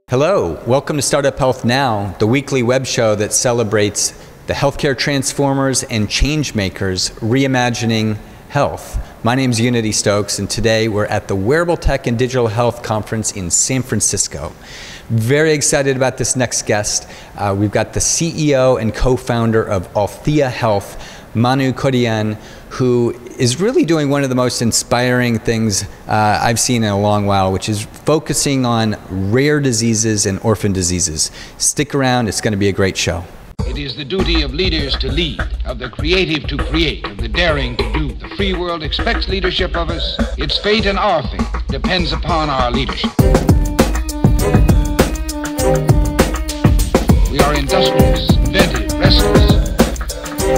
Hello, welcome to Startup Health Now, the weekly web show that celebrates the healthcare transformers and change makers reimagining health. My name is Unity Stoakes, and today we're at the Wearable Tech and Digital Health Conference in San Francisco. Very excited about this next guest. We've got the CEO and co-founder of Althea Health, Manu Kodiyan, who is really doing one of the most inspiring things I've seen in a long while, which is focusing on rare diseases and orphan diseases. Stick around, it's going to be a great show. It is the duty of leaders to lead, of the creative to create, of the daring to do. The free world expects leadership of us. Its fate and our fate depends upon our leadership. We are industrious, inventive, restless,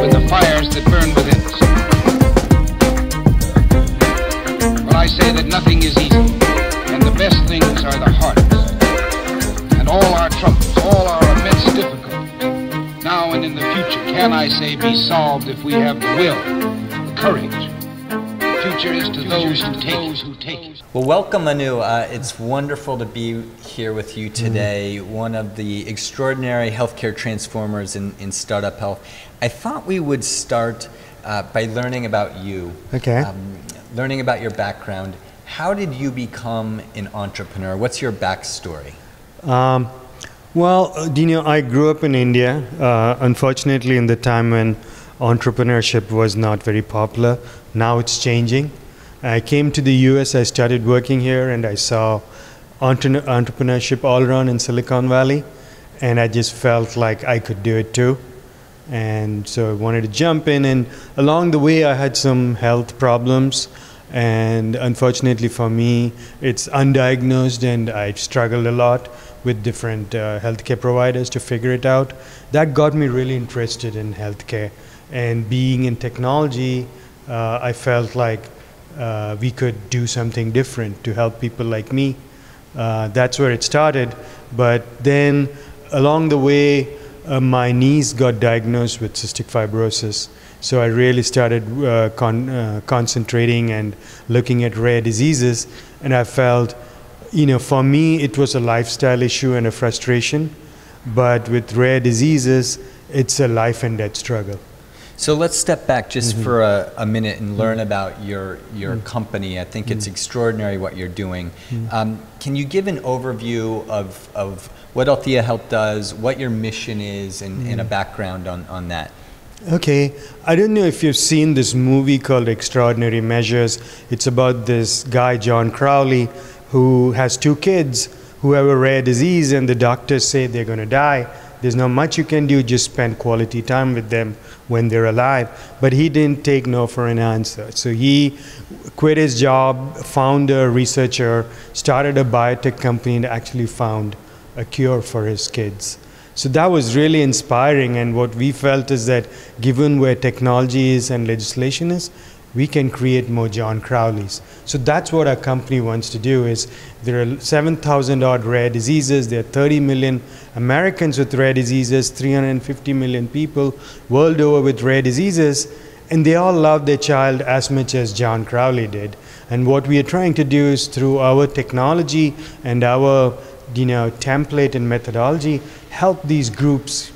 with the fires that burn within us. I say that nothing is easy, and the best things are the hardest. And all our troubles, all our immense difficulties, now and in the future, can I say be solved if we have the will, the courage. The future is to those who take it. Well, welcome, Manu. It's wonderful to be here with you today, one of the extraordinary healthcare transformers in startup health. I thought we would start by learning about you. Okay. Learning about your background. How did you become an entrepreneur? What's your backstory? Well, Dino, I grew up in India, unfortunately in the time when entrepreneurship was not very popular. Now it's changing. I came to the US, I started working here, and I saw entrepreneurship all around in Silicon Valley, and I just felt like I could do it too. And so I wanted to jump in, and along the way I had some health problems, and unfortunately for me it's undiagnosed, and I struggled a lot with different healthcare providers to figure it out. That got me really interested in healthcare, and being in technology I felt like we could do something different to help people like me. That's where it started. But then along the way my niece got diagnosed with cystic fibrosis, so I really started concentrating and looking at rare diseases, and I felt, for me it was a lifestyle issue and a frustration, but with rare diseases it's a life and death struggle. So let's step back just for a minute and learn about your company. I think it's extraordinary what you're doing. Can you give an overview of what Althea Health does, what your mission is, and a background on that? Okay, I don't know if you've seen this movie called Extraordinary Measures. It's about this guy, John Crowley, who has two kids who have a rare disease, and the doctors say they're going to die. There's not much you can do, just spend quality time with them when they're alive. But he didn't take no for an answer. So he quit his job, found a researcher, started a biotech company, and actually found a cure for his kids. So that was really inspiring, and what we felt is that given where technology is and legislation is, we can create more John Crowleys. So that's what our company wants to do. Is there are 7,000 odd rare diseases. There are 30 million Americans with rare diseases, 350 million people world over with rare diseases, and they all love their child as much as John Crowley did. And what we are trying to do is, through our technology and our template and methodology, help these groups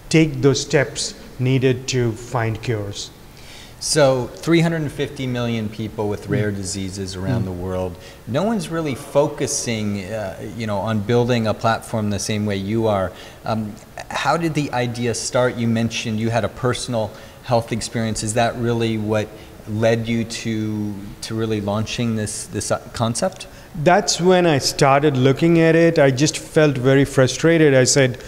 take those steps needed to find cures. So 350 million people with rare diseases around the world. No one's really focusing on building a platform the same way you are. How did the idea start? You mentioned you had a personal health experience. Is that really what led you to really launching this concept? That's when I started looking at it. I just felt very frustrated. I said,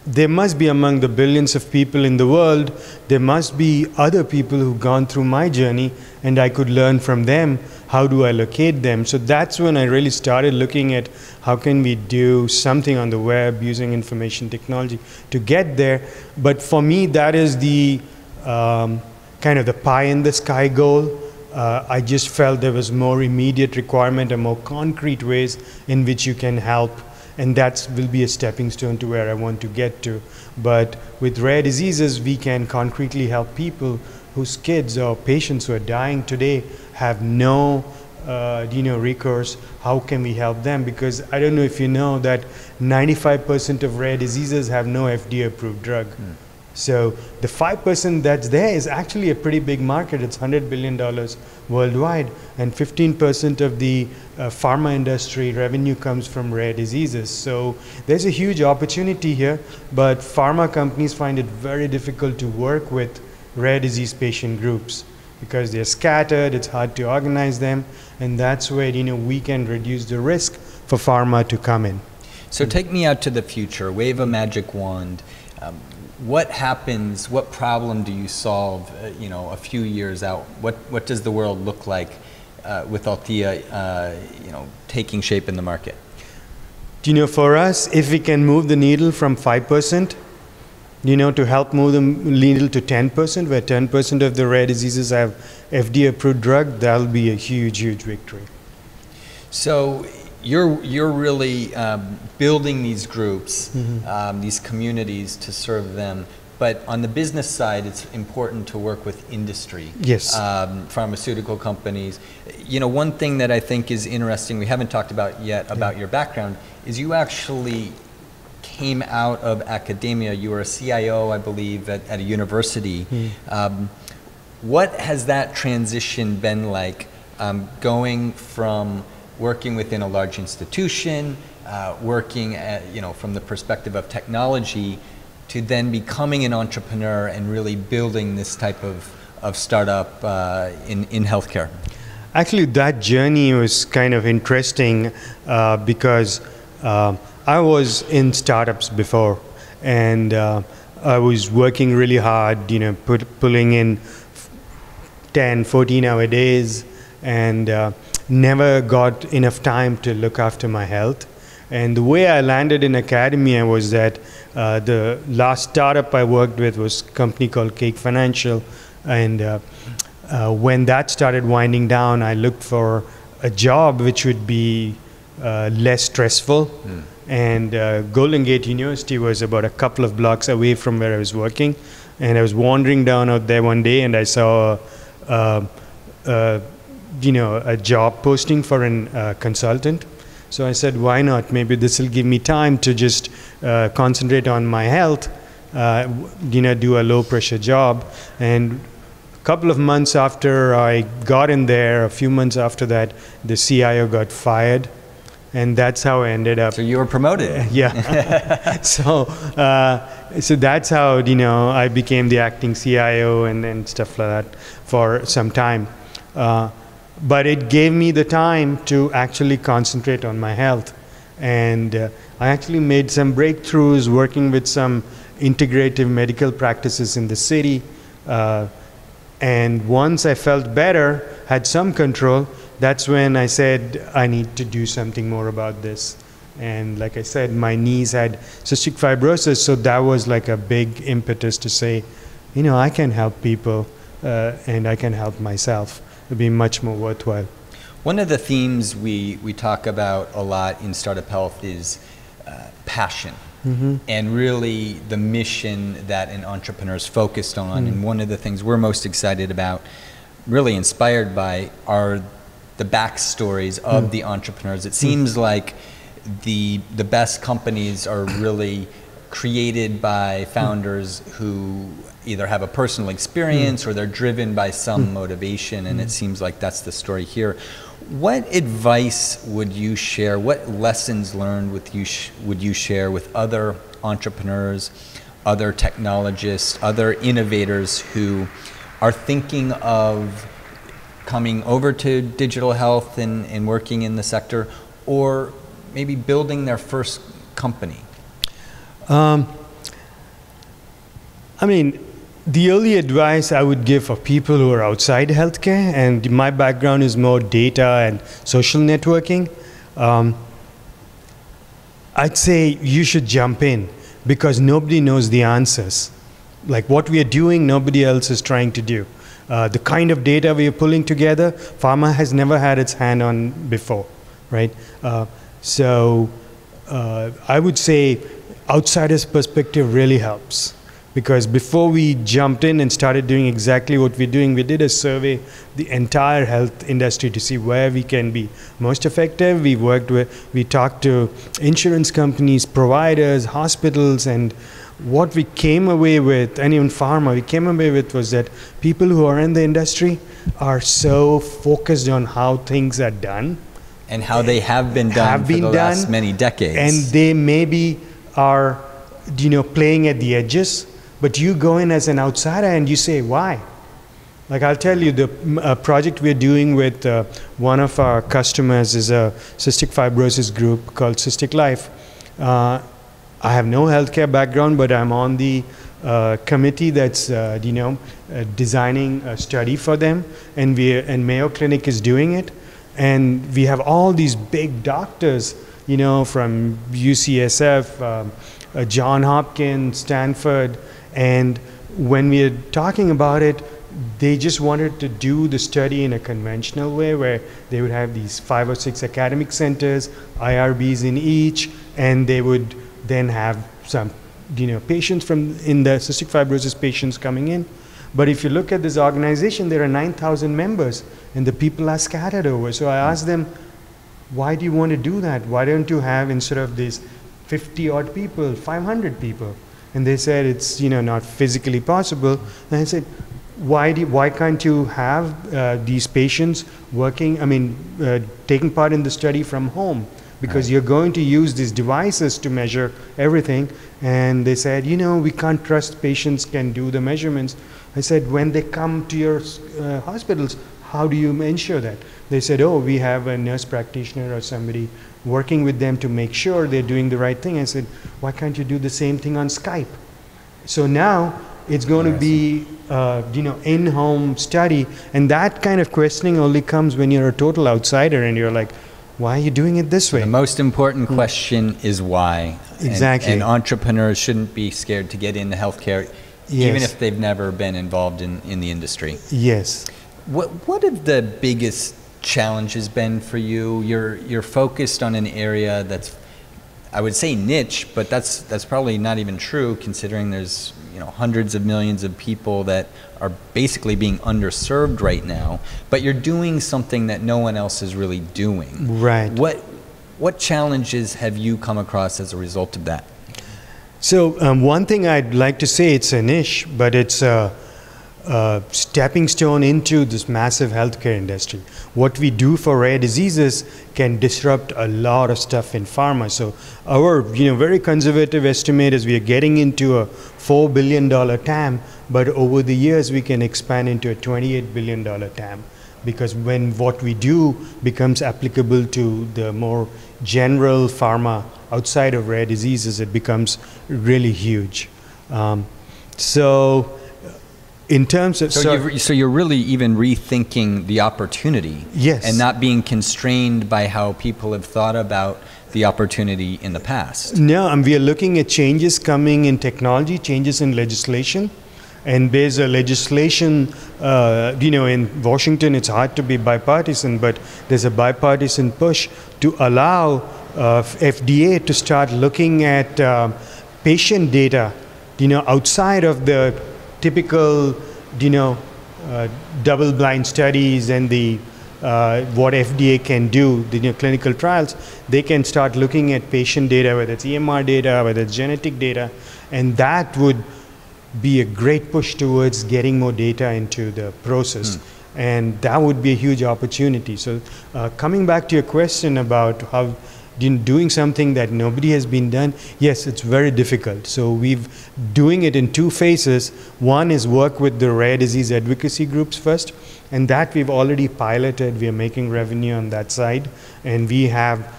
there must be, among the billions of people in the world, there must be other people who've gone through my journey, and I could learn from them. How do I locate them? So that's when I really started looking at how can we do something on the web using information technology to get there. But for me, that is the kind of the pie in the sky goal. I just felt there was more immediate requirement and more concrete ways in which you can help, and that will be a stepping stone to where I want to get to. But with rare diseases, we can concretely help people whose kids or patients who are dying today have no recourse. How can we help them? Because I don't know if you know that 95% of rare diseases have no FDA-approved drug. So the 5% that's there is actually a pretty big market. It's $100 billion worldwide, and 15% of the pharma industry revenue comes from rare diseases. So there's a huge opportunity here, but pharma companies find it very difficult to work with rare disease patient groups because they're scattered, it's hard to organize them, and that's where we can reduce the risk for pharma to come in. So take me out to the future, wave a magic wand. What happens, what problem do you solve, a few years out? What does the world look like with Althea, taking shape in the market? For us, if we can move the needle from 5%, to help move the needle to 10%, where 10% of the rare diseases have FDA-approved drug, that'll be a huge, huge victory. So you're really building these groups, these communities to serve them. But on the business side, it's important to work with industry. Yes. Pharmaceutical companies. One thing that I think is interesting, we haven't talked about yet about your background, is you actually came out of academia. You were a CIO, I believe, at a university. What has that transition been like, going from working within a large institution, working at, from the perspective of technology, to then becoming an entrepreneur and really building this type of startup in healthcare? Actually, that journey was kind of interesting because I was in startups before, and I was working really hard, pulling in 10, 14-hour days, and never got enough time to look after my health. And the way I landed in academia was that the last startup I worked with was a company called Cake Financial, and when that started winding down, I looked for a job which would be less stressful. And Golden Gate University was about a couple of blocks away from where I was working, and I was wandering down out there one day, and I saw a job posting for a consultant. So I said, why not? Maybe this will give me time to just concentrate on my health, do a low pressure job. And a couple of months after I got in there, a few months after that, the CIO got fired. And that's how I ended up. So you were promoted. Yeah. So that's how, I became the acting CIO and stuff like that for some time. But it gave me the time to actually concentrate on my health. And I actually made some breakthroughs working with some integrative medical practices in the city. And once I felt better, had some control, that's when I said, I need to do something more about this. And like I said, my niece had cystic fibrosis, so that was like a big impetus to say, I can help people and I can help myself. It'd be much more worthwhile. One of the themes we talk about a lot in Startup Health is passion. And really the mission that an entrepreneur is focused on. And one of the things we're most excited about, really inspired by, are the backstories of the entrepreneurs. It seems like the best companies are really created by founders who either have a personal experience or they're driven by some motivation, and it seems like that's the story here. What advice would you share, what lessons learned would you share with other entrepreneurs, other technologists, other innovators who are thinking of coming over to digital health and working in the sector, or maybe building their first company? The only advice I would give for people who are outside healthcare, and my background is more data and social networking, I'd say you should jump in, because nobody knows the answers. Like what we are doing, nobody else is trying to do. The kind of data we are pulling together, pharma has never had its hand on before, right? So I would say outsider's perspective really helps, because before we jumped in and started doing exactly what we're doing, we did a survey the entire health industry to see where we can be most effective. We talked to insurance companies, providers, hospitals, and what we came away with, and even pharma, we came away with was that people who are in the industry are so focused on how things are done. And how they have been done for the last many decades. And they maybe are, playing at the edges, but you go in as an outsider and you say, why? Like I'll tell you, the project we're doing with one of our customers is a cystic fibrosis group called Cystic Life. I have no healthcare background, but I'm on the committee that's designing a study for them, and Mayo Clinic is doing it, and we have all these big doctors, from UCSF, John Hopkins, Stanford, and when we are talking about it, they just wanted to do the study in a conventional way where they would have these 5 or 6 academic centers, IRBs in each, and they would then have some patients in the cystic fibrosis patients coming in. But if you look at this organization, there are 9,000 members and the people are scattered over. So I asked them, why do you want to do that? Why don't you have, instead of these 50 odd people, 500 people? And they said it's not physically possible. And I said, why can't you have these patients taking part in the study from home? Because you're going to use these devices to measure everything. And they said, we can't trust patients can do the measurements. I said, when they come to your hospitals, how do you ensure that? They said, oh, we have a nurse practitioner or somebody working with them to make sure they're doing the right thing. I said, why can't you do the same thing on Skype? So now it's going to be, in-home study. And that kind of questioning only comes when you're a total outsider and you're like, why are you doing it this way? The most important question is why. Exactly. And entrepreneurs shouldn't be scared to get into healthcare, even if they've never been involved in the industry. Yes. What have the biggest challenges been for you? You're focused on an area that's, I would say, niche, but that's probably not even true, considering there's hundreds of millions of people that are basically being underserved right now, but you're doing something that no one else is really doing. Right. What challenges have you come across as a result of that? So one thing I'd like to say, it's a niche, but it's a stepping stone into this massive healthcare industry. What we do for rare diseases can disrupt a lot of stuff in pharma. So our very conservative estimate is we are getting into a $4 billion TAM, but over the years we can expand into a $28 billion TAM, because when what we do becomes applicable to the more general pharma outside of rare diseases, it becomes really huge. In terms of so you're really even rethinking the opportunity, yes, and not being constrained by how people have thought about the opportunity in the past. No, we are looking at changes coming in technology, changes in legislation, and there's a legislation. In Washington, it's hard to be bipartisan, but there's a bipartisan push to allow FDA to start looking at patient data, outside of the typical, double-blind studies and the what FDA can do, the clinical trials. They can start looking at patient data, whether it's EMR data, whether it's genetic data, and that would be a great push towards getting more data into the process. And that would be a huge opportunity. So coming back to your question about how doing something that nobody has been done, yes, it's very difficult. So we've doing it in 2 phases. One is work with the rare disease advocacy groups first, and that we've already piloted. We are making revenue on that side, and we have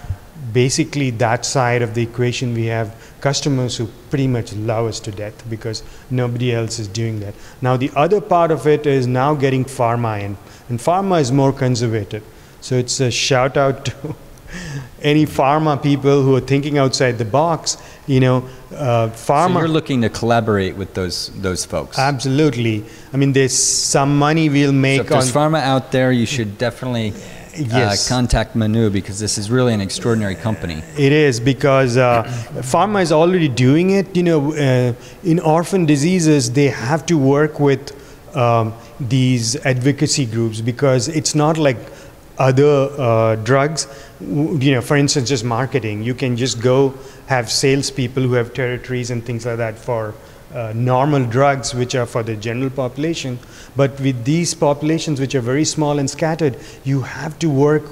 basically that side of the equation. We have customers who pretty much love us to death because nobody else is doing that. Now the other part of it is now getting pharma in, and pharma is more conservative. So it's a shout out to any pharma people who are thinking outside the box, pharma. So you're looking to collaborate with those folks. Absolutely. I mean, there's some money we'll make. So if there's pharma out there, you should definitely Yes. contact Manu, because this is really an extraordinary company. It is, because pharma is already doing it. In orphan diseases, they have to work with these advocacy groups, because it's not like other drugs. For instance, just marketing. You can just go have salespeople who have territories and things like that for normal drugs, which are for the general population. But with these populations, which are very small and scattered, you have to work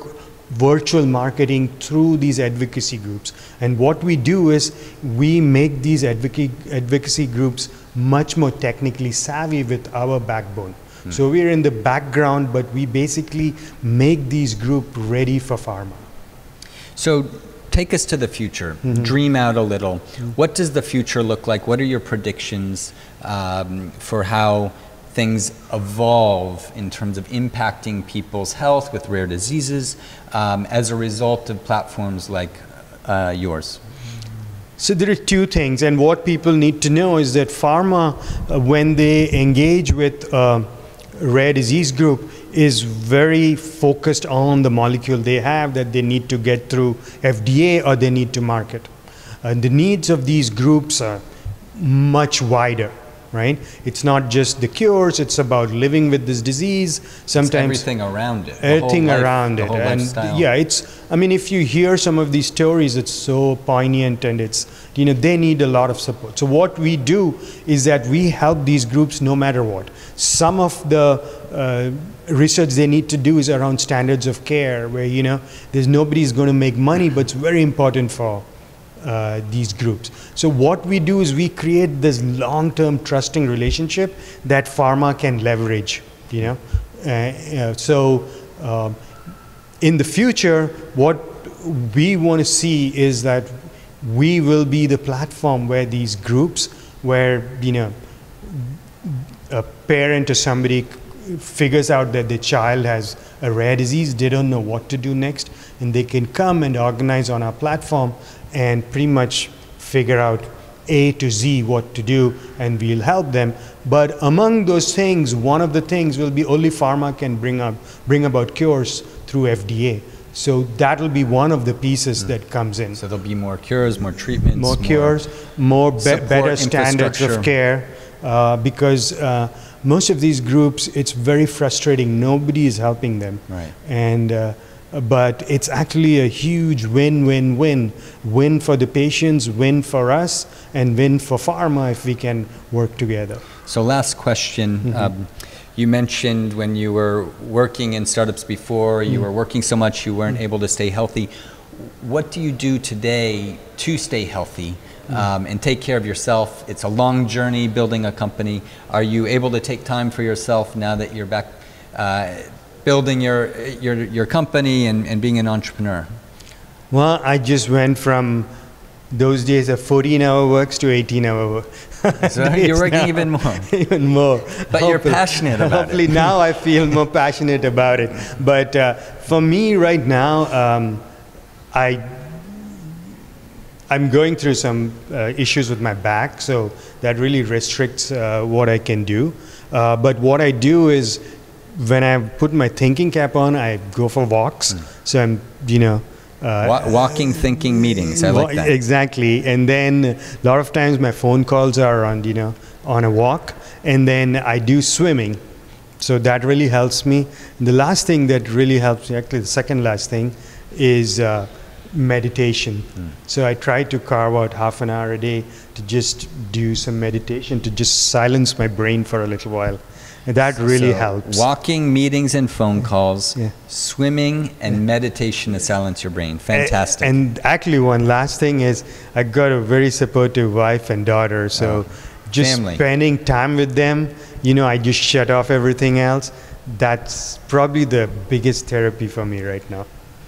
virtual marketing through these advocacy groups. And what we do is we make these advocacy groups much more technically savvy with our backbone. So we're in the background, but we basically make these groups ready for pharma. So take us to the future. Dream out a little. What does the future look like? What are your predictions for how things evolve in terms of impacting people's health with rare diseases as a result of platforms like yours? So there are two things, and what people need to know is that pharma, when they engage with rare disease group, is very focused on the molecule they have that they need to get through FDA or they need to market. And the needs of these groups are much wider, right? It's not just the cures, it's about living with this disease. Sometimes it's everything around it. Everything around it. The whole lifestyle. Yeah, if you hear some of these stories, it's so poignant, and they need a lot of support. So what we do is that we help these groups no matter what. Some of the research they need to do is around standards of care, where there's nobody's going to make money, but it's very important for these groups. So what we do is we create this long-term trusting relationship that pharma can leverage. In the future, what we want to see is that we will be the platform where these groups, where a parent or somebody figures out that their child has a rare disease, they don't know what to do next, and they can come and organize on our platform and pretty much figure out A to Z what to do, and we'll help them. But among those things, one of the things will be only pharma can bring about cures through FDA. So that will be one of the pieces that comes in. So there'll be more cures, more treatments, more cures, better standards of care, because most of these groups, it's very frustrating. Nobody is helping them. Right. And but it's actually a huge win-win-win. Win for the patients, win for us, and win for pharma if we can work together. So last question. You mentioned when you were working in startups before, you were working so much you weren't able to stay healthy. What do you do today to stay healthy and take care of yourself? It's a long journey building a company. Are you able to take time for yourself now that you're back building your company and being an entrepreneur? Well, I just went from those days of 14-hour works to 18-hour work. So you're working now, even more. Even more. But you're passionate about it. Hopefully now I feel more passionate about it. But for me right now, I'm going through some issues with my back, so that really restricts what I can do. But what I do is, when I put my thinking cap on, I go for walks. So I'm, walking, thinking meetings. I like that. Exactly. And then a lot of times my phone calls are on, on a walk. And then I do swimming. So that really helps me. And the last thing that really helps me, actually the second last thing, is meditation. So I try to carve out half an hour a day to just do some meditation, to just silence my brain for a little while. And that really helps. Walking, meetings, and phone calls, swimming, and meditation to silence your brain. Fantastic. And actually, one last thing is, I got a very supportive wife and daughter, so just spending time with them, I just shut off everything else. That's probably the biggest therapy for me right now.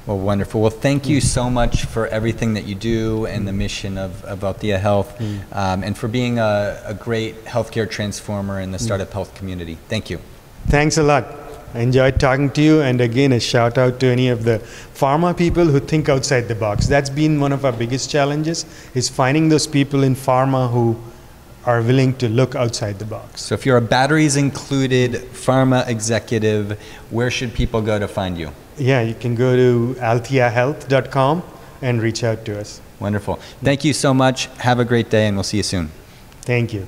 Well, wonderful. Well, thank you so much for everything that you do and the mission of Althea Health, and for being a great healthcare transformer in the startup health community. Thank you. Thanks a lot. I enjoyed talking to you, and again, a shout out to any of the pharma people who think outside the box. That's been one of our biggest challenges, is finding those people in pharma who are willing to look outside the box. So if you're a batteries included pharma executive, where should people go to find you? Yeah, you can go to altheahealth.com and reach out to us. Wonderful. Thank you so much. Have a great day, and we'll see you soon. Thank you.